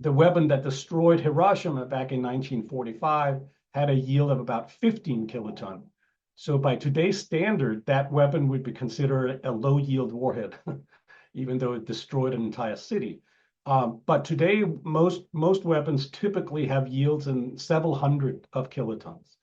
the weapon that destroyed Hiroshima back in 1945 had a yield of about 15 kiloton. So by today's standard, that weapon would be considered a low yield warhead, even though it destroyed an entire city. But today, most weapons typically have yields in several hundred of kilotons.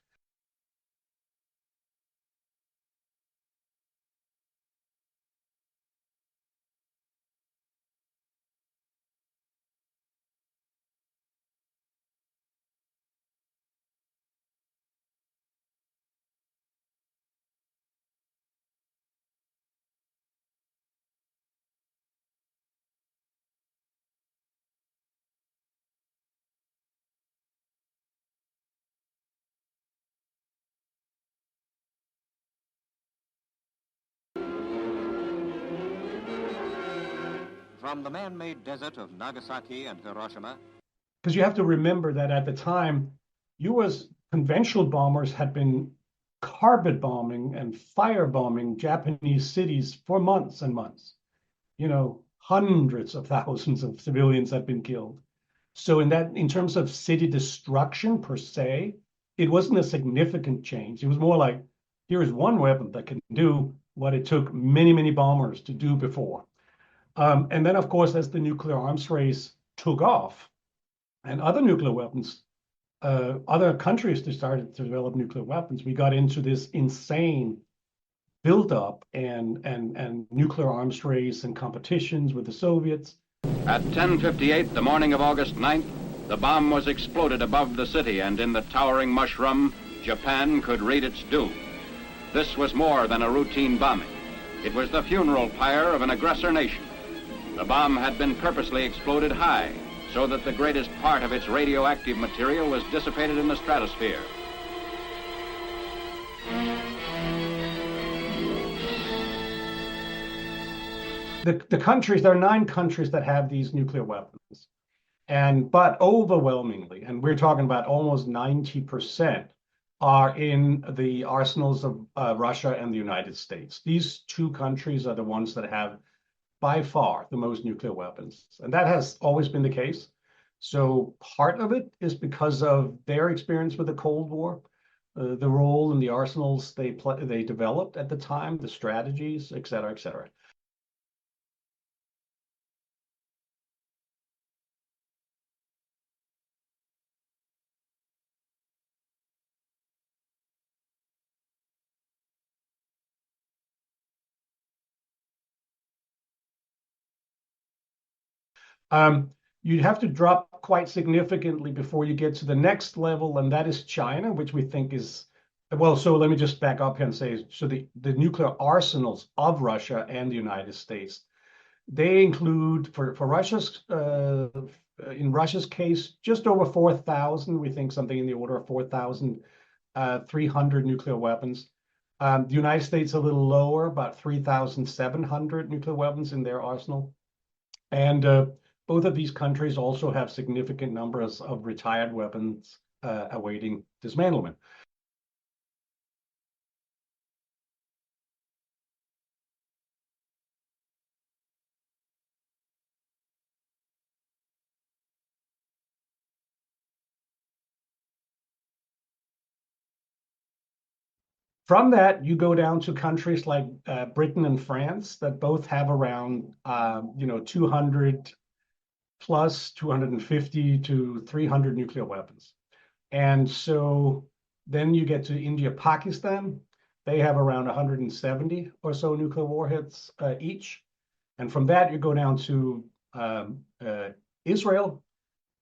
From the man-made desert of Nagasaki and Hiroshima. Because you have to remember that at the time, U.S. conventional bombers had been carpet bombing and firebombing Japanese cities for months and months. Hundreds of thousands of civilians had been killed. So in terms of city destruction per se, it wasn't a significant change. It was more like, here is one weapon that can do what it took many, many bombers to do before. And then, of course, as the nuclear arms race took off and other nuclear weapons, other countries started to develop nuclear weapons, we got into this insane buildup and nuclear arms race and competitions with the Soviets. At 10:58, the morning of August 9th, the bomb was exploded above the city, and in the towering mushroom, Japan could read its doom. This was more than a routine bombing. It was the funeral pyre of an aggressor nation. The bomb had been purposely exploded high, so that the greatest part of its radioactive material was dissipated in the stratosphere. The countries, there are 9 countries that have these nuclear weapons. But overwhelmingly, and we're talking about almost 90%, are in the arsenals of Russia and the United States. These 2 countries are the ones that have, by far, the most nuclear weapons. And that has always been the case. So part of it is because of their experience with the Cold War, the role in the arsenals they developed at the time, the strategies, et cetera, et cetera. You'd have to drop quite significantly before you get to the next level, and that is China, which we think is, well, so let me just back up here and say, so the nuclear arsenals of Russia and the United States, they include, for Russia's, in Russia's case, just over 4,000, we think something in the order of 4,300 nuclear weapons. The United States a little lower, about 3,700 nuclear weapons in their arsenal. And both of these countries also have significant numbers of retired weapons awaiting dismantlement. From that, you go down to countries like Britain and France that both have around 200 plus 250 to 300 nuclear weapons. And so then you get to India, Pakistan. They have around 170 or so nuclear warheads each. And from that, you go down to Israel,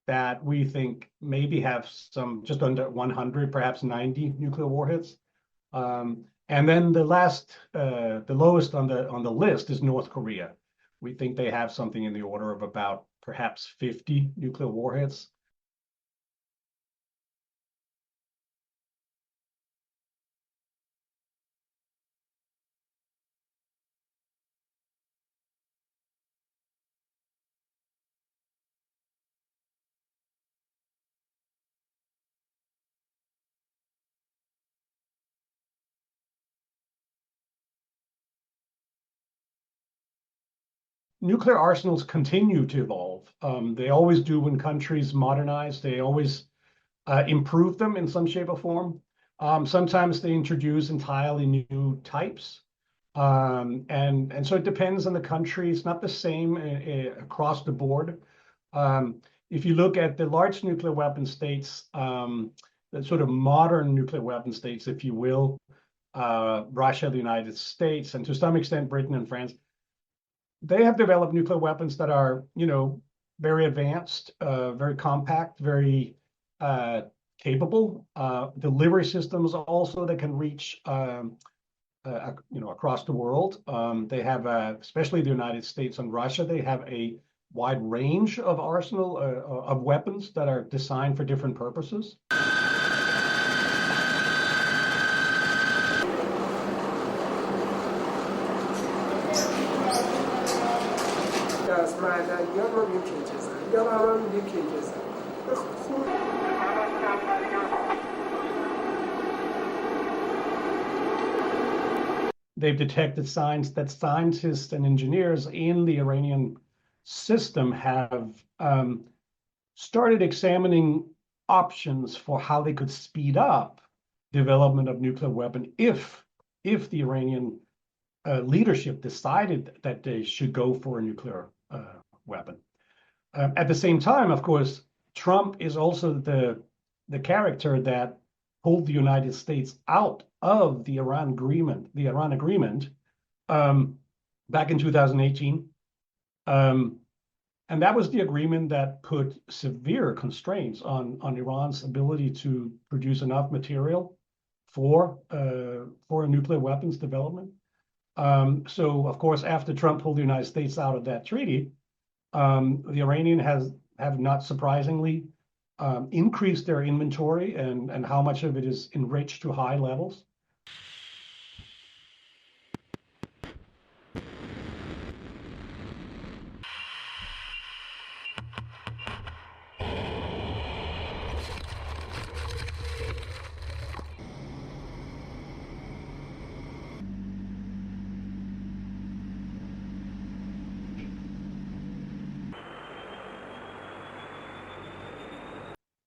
that we think maybe have some just under 100, perhaps 90 nuclear warheads. And then the lowest on the list is North Korea. We think they have something in the order of about perhaps 50 nuclear warheads. nuclear arsenals continue to evolve. They always do when countries modernize. They always improve them in some shape or form. Sometimes they introduce entirely new types. And so it depends on the country. It's not the same across the board. If you look at the large nuclear weapon states, the sort of modern nuclear weapon states, if you will, Russia, the United States, and to some extent Britain and France, they have developed nuclear weapons that are, very advanced, very compact, very capable. Delivery systems also that can reach, across the world. They have, especially the United States and Russia, they have a wide range of arsenal of weapons that are designed for different purposes. They've detected signs that scientists and engineers in the Iranian system have started examining options for how they could speed up development of nuclear weapon if the Iranian leadership decided that they should go for a nuclear weapon. At the same time, of course, Trump is also the character that pulled the United States out of the Iran agreement back in 2018. And that was the agreement that put severe constraints on Iran's ability to produce enough material for a nuclear weapons development. So, of course, after Trump pulled the United States out of that treaty, the Iranians have not surprisingly increased their inventory and how much of it is enriched to high levels.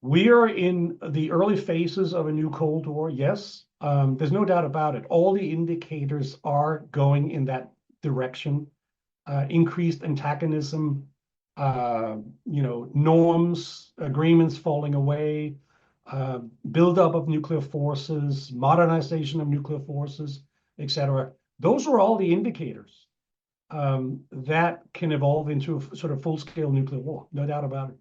We are in the early phases of a new Cold War, yes. There's no doubt about it. All the indicators are going in that direction. Increased antagonism, norms, agreements falling away, buildup of nuclear forces, modernization of nuclear forces, etc. Those are all the indicators that can evolve into a sort of full-scale nuclear war, no doubt about it.